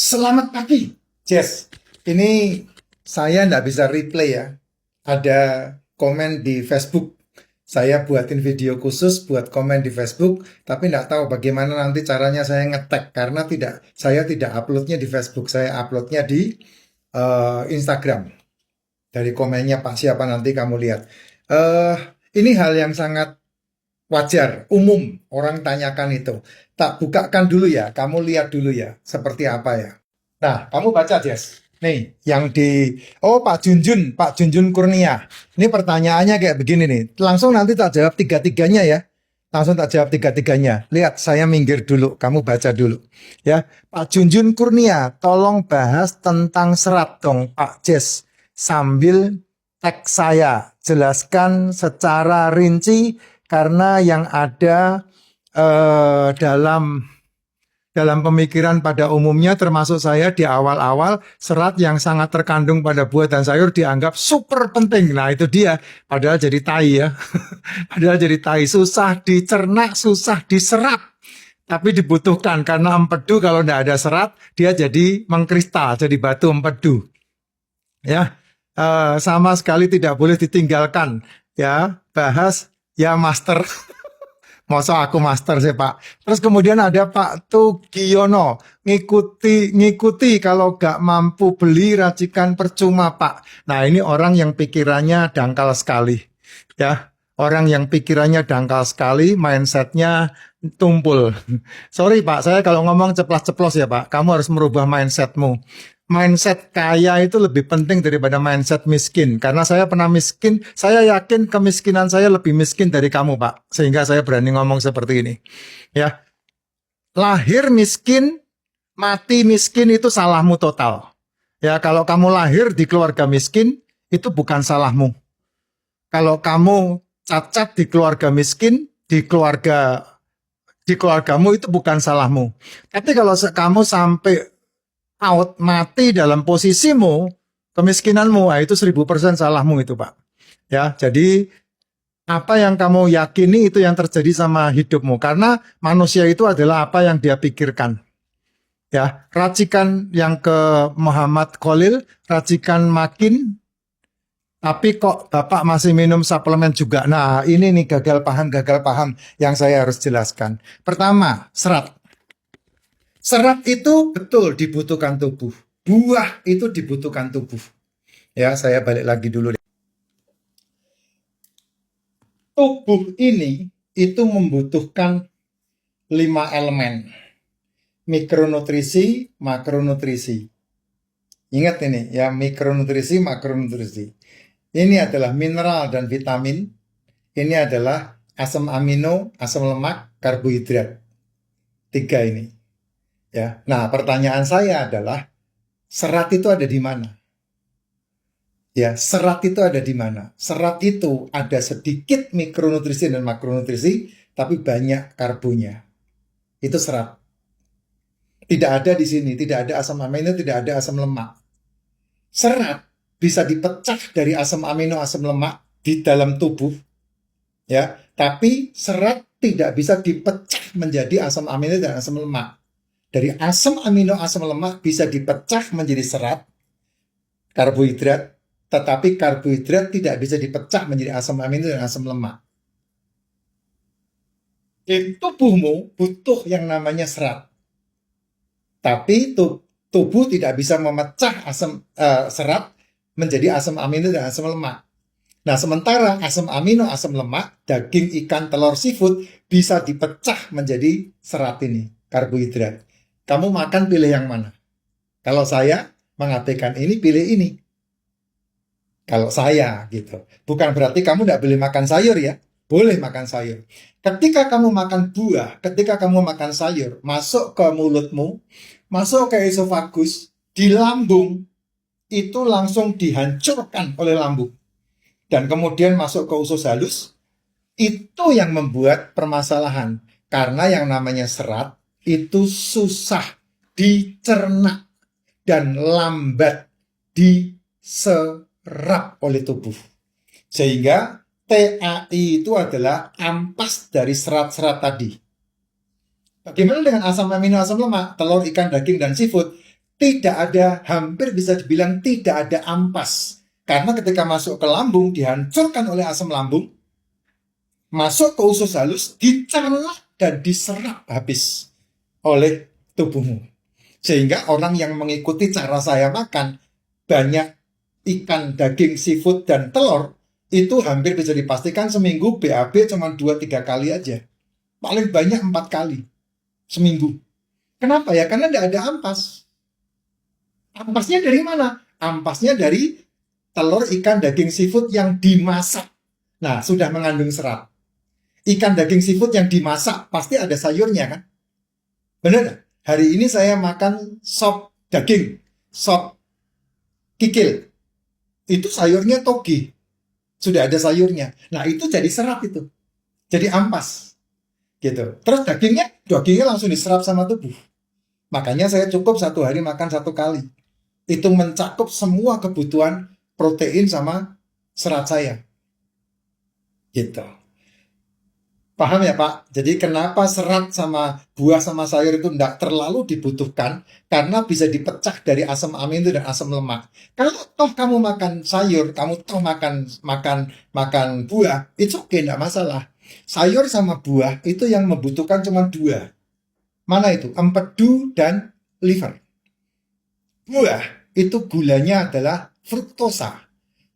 Selamat pagi, Jess. Ini saya nggak bisa replay ya. Ada komen di Facebook. Saya buatin video khusus buat komen di Facebook, tapi nggak tahu bagaimana nanti caranya saya ngetek karena saya tidak uploadnya di Facebook, saya uploadnya di Instagram. Dari komennya Pak siapa nanti kamu lihat. Eh, ini hal yang sangat wajar, umum orang tanyakan itu. Tak bukakan dulu ya, kamu lihat dulu ya, seperti apa ya. Nah, kamu baca, Jess. Nih, Pak Junjun, Pak Junjun Kurnia. Ini pertanyaannya kayak begini nih. Langsung nanti tak jawab tiga-tiganya ya. Langsung tak jawab tiga-tiganya. Lihat, saya minggir dulu, kamu baca dulu. Ya, Pak Junjun Kurnia, tolong bahas tentang serat dong, Pak Jess. Sambil teks saya, jelaskan secara rinci karena yang ada dalam pemikiran pada umumnya termasuk saya di awal-awal serat yang sangat terkandung pada buah dan sayur dianggap super penting. Nah itu dia, padahal jadi tai ya. Padahal jadi tai, susah dicerna, susah diserap. Tapi dibutuhkan karena empedu kalau tidak ada serat dia jadi mengkristal, jadi batu empedu. Ya, sama sekali tidak boleh ditinggalkan. Ya, bahas ya master. Masa aku master sih Pak. Terus kemudian ada Pak Tugiono, ngikuti kalau gak mampu beli racikan percuma Pak. Nah ini orang yang pikirannya dangkal sekali. Ya, orang yang pikirannya dangkal sekali, mindsetnya tumpul. Sorry Pak, saya kalau ngomong ceplas-ceplos ya Pak, kamu harus merubah mindsetmu. Mindset kaya itu lebih penting daripada mindset miskin. Karena saya pernah miskin, saya yakin kemiskinan saya lebih miskin dari kamu, Pak. Sehingga saya berani ngomong seperti ini. Ya, lahir miskin, mati miskin itu salahmu total. Ya, kalau kamu lahir di keluarga miskin, itu bukan salahmu. Kalau kamu cacat di keluarga miskin, di keluargamu itu bukan salahmu. Tapi kalau kamu sampai mati dalam posisimu, kemiskinanmu, itu 1000% salahmu itu Pak. Ya, jadi apa yang kamu yakini itu yang terjadi sama hidupmu. Karena manusia itu adalah apa yang dia pikirkan. Ya, racikan yang ke Muhammad Khalil, racikan makin, tapi kok Bapak masih minum suplemen juga. Nah, ini nih gagal paham yang saya harus jelaskan. Pertama, serat. Serat itu betul dibutuhkan tubuh. Buah itu dibutuhkan tubuh. Ya, saya balik lagi dulu. Tubuh ini itu membutuhkan 5 elemen. Mikronutrisi, makronutrisi. Ingat ini ya, mikronutrisi, makronutrisi. Ini adalah mineral dan vitamin. Ini adalah asam amino, asam lemak, karbohidrat. 3 ini. Ya, nah pertanyaan saya adalah serat itu ada di mana? Ya, serat itu ada di mana? Serat itu ada sedikit mikronutrisi dan makronutrisi, tapi banyak karbonya. Itu serat. Tidak ada di sini, tidak ada asam amino, tidak ada asam lemak. Serat bisa dipecah dari asam amino, asam lemak di dalam tubuh, ya. Tapi serat tidak bisa dipecah menjadi asam amino dan asam lemak. Dari asam amino, asam lemak bisa dipecah menjadi serat, karbohidrat, tetapi karbohidrat tidak bisa dipecah menjadi asam amino dan asam lemak. Di tubuhmu butuh yang namanya serat. Tapi tubuh tidak bisa memecah serat menjadi asam amino dan asam lemak. Nah, sementara asam amino, asam lemak, daging, ikan, telur, seafood bisa dipecah menjadi serat ini, karbohidrat. Kamu makan pilih yang mana? Kalau saya mengabaikan ini, pilih ini. Kalau saya gitu. Bukan berarti kamu tidak boleh makan sayur ya. Boleh makan sayur. Ketika kamu makan buah, ketika kamu makan sayur, masuk ke mulutmu, masuk ke esofagus, di lambung, itu langsung dihancurkan oleh lambung. Dan kemudian masuk ke usus halus, itu yang membuat permasalahan. Karena yang namanya serat, itu susah dicerna dan lambat diserap oleh tubuh. Sehingga TAI itu adalah ampas dari serat-serat tadi. Bagaimana dengan asam amino, asam lemak, telur, ikan, daging, dan seafood? tidak ada, hampir bisa dibilang tidak ada ampas. Karena ketika masuk ke lambung, dihancurkan oleh asam lambung, masuk ke usus halus, dicerna dan diserap habis oleh tubuhmu. Sehingga orang yang mengikuti cara saya makan, banyak ikan, daging, seafood, dan telur, itu hampir bisa dipastikan seminggu BAB cuma 2-3 kali aja. Paling banyak 4 kali seminggu. Kenapa ya? Karena tidak ada ampas. Ampasnya dari mana? Ampasnya dari telur, ikan, daging, seafood yang dimasak. Nah, sudah mengandung serat. Ikan, daging, seafood yang dimasak, pasti ada sayurnya kan? Benar nggak? Hari ini saya makan sop daging, sop kikil. Itu sayurnya toge. Sudah ada sayurnya. Nah, itu jadi serat itu. Jadi ampas. Gitu. Terus dagingnya langsung diserap sama tubuh. Makanya saya cukup 1 hari makan 1 kali. Itu mencakup semua kebutuhan protein sama serat saya. Gitu. Paham ya Pak? Jadi kenapa serat sama buah sama sayur itu tidak terlalu dibutuhkan? Karena bisa dipecah dari asam amino dan asam lemak. Kalau toh kamu makan sayur, kamu toh makan buah, it's okay, tidak masalah. Sayur sama buah itu yang membutuhkan cuma 2. Mana itu? Empedu dan liver. Buah itu gulanya adalah fruktosa.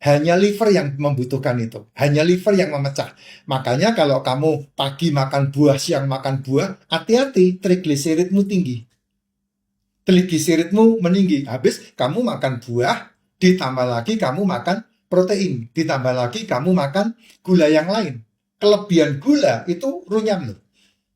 Hanya liver yang membutuhkan itu. Hanya liver yang memecah. Makanya kalau kamu pagi makan buah, siang makan buah, hati-hati, trigliseridmu tinggi. Trigliseridmu meninggi. Habis kamu makan buah, ditambah lagi kamu makan protein. Ditambah lagi kamu makan gula yang lain. Kelebihan gula itu runyam loh.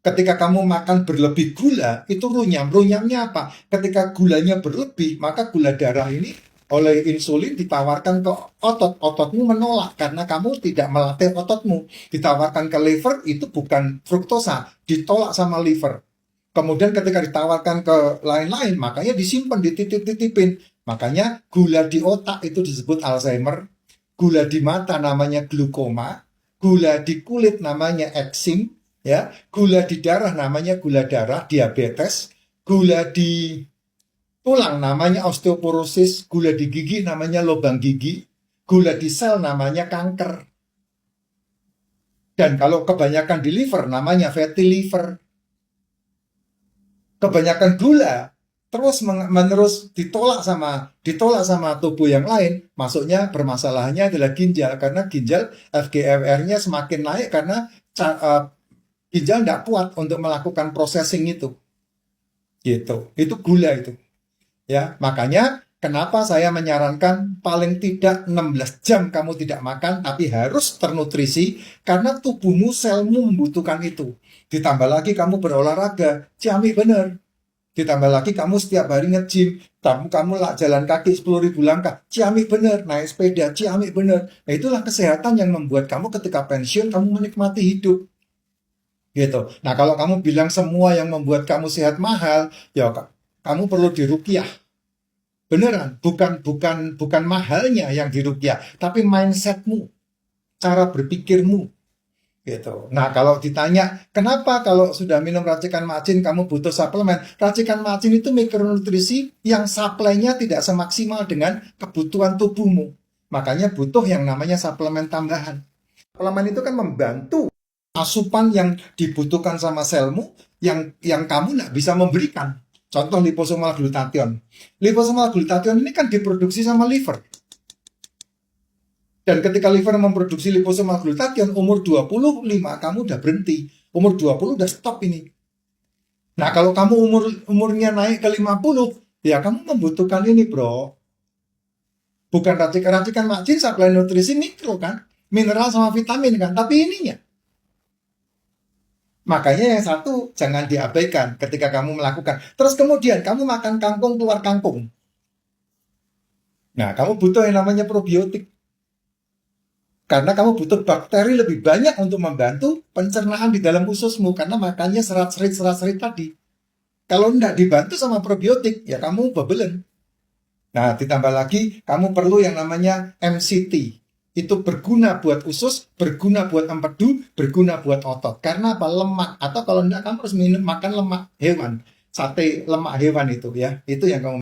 Ketika kamu makan berlebih gula, itu runyam. Runyamnya apa? Ketika gulanya berlebih, maka gula darah ini oleh insulin ditawarkan ke otot. Ototmu menolak karena kamu tidak melatih ototmu. Ditawarkan ke liver, itu bukan fruktosa. Ditolak sama liver. Kemudian ketika ditawarkan ke lain-lain, makanya disimpan, dititip-titipin. Makanya gula di otak itu disebut Alzheimer. Gula di mata namanya glukoma. Gula di kulit namanya eksim. Ya, gula di darah namanya gula darah, diabetes. Gula di tulang namanya osteoporosis, gula di gigi namanya lubang gigi, gula di sel namanya kanker. Dan kalau kebanyakan di liver namanya fatty liver. Kebanyakan gula terus menerus ditolak sama tubuh yang lain, masuknya bermasalahnya adalah ginjal, karena ginjal FGFR-nya semakin naik karena ginjal tidak kuat untuk melakukan processing itu. Gitu. Itu gula itu. Ya, makanya kenapa saya menyarankan paling tidak 16 jam kamu tidak makan tapi harus ternutrisi, karena tubuhmu, selmu membutuhkan itu. Ditambah lagi kamu berolahraga, ciamik bener. Ditambah lagi kamu setiap hari nge-gym, kamu lah jalan kaki 10.000 langkah, ciamik bener. Naik sepeda, ciamik bener. Nah, itulah kesehatan yang membuat kamu ketika pensiun kamu menikmati hidup. Gitu. Nah, kalau kamu bilang semua yang membuat kamu sehat mahal, ya kamu perlu diruqyah. Beneran, bukan mahalnya yang diruqyah, tapi mindsetmu, cara berpikirmu, gitu. Nah, kalau ditanya, kenapa kalau sudah minum racikan macin kamu butuh suplemen? Racikan macin itu mikronutrisi yang suplainya tidak semaksimal dengan kebutuhan tubuhmu. Makanya butuh yang namanya suplemen tambahan. Suplemen itu kan membantu asupan yang dibutuhkan sama selmu yang kamu nggak bisa memberikan. Contoh liposomal glutathione. Liposomal glutathione ini kan diproduksi sama liver. Dan ketika liver memproduksi liposomal glutathione, umur 25 kamu udah berhenti. Umur 20 udah stop ini. Nah, kalau kamu umurnya naik ke 50, ya kamu membutuhkan ini, bro. Bukan racikan macin, suplai nutrisi mikro kan. Mineral sama vitamin kan. Tapi ininya. Makanya yang satu jangan diabaikan ketika kamu melakukan. Terus kemudian kamu makan kangkung keluar kangkung. Nah, kamu butuh yang namanya probiotik. Karena kamu butuh bakteri lebih banyak untuk membantu pencernaan di dalam ususmu. Karena makannya serat-serit tadi. Kalau tidak dibantu sama probiotik, ya kamu bebelen. Nah, ditambah lagi kamu perlu yang namanya MCT. Itu berguna buat usus, berguna buat empedu, berguna buat otot. Karena apa? Lemak. Atau kalau enggak, kamu harus makan lemak hewan. Sate lemak hewan itu ya. Itu yang kamu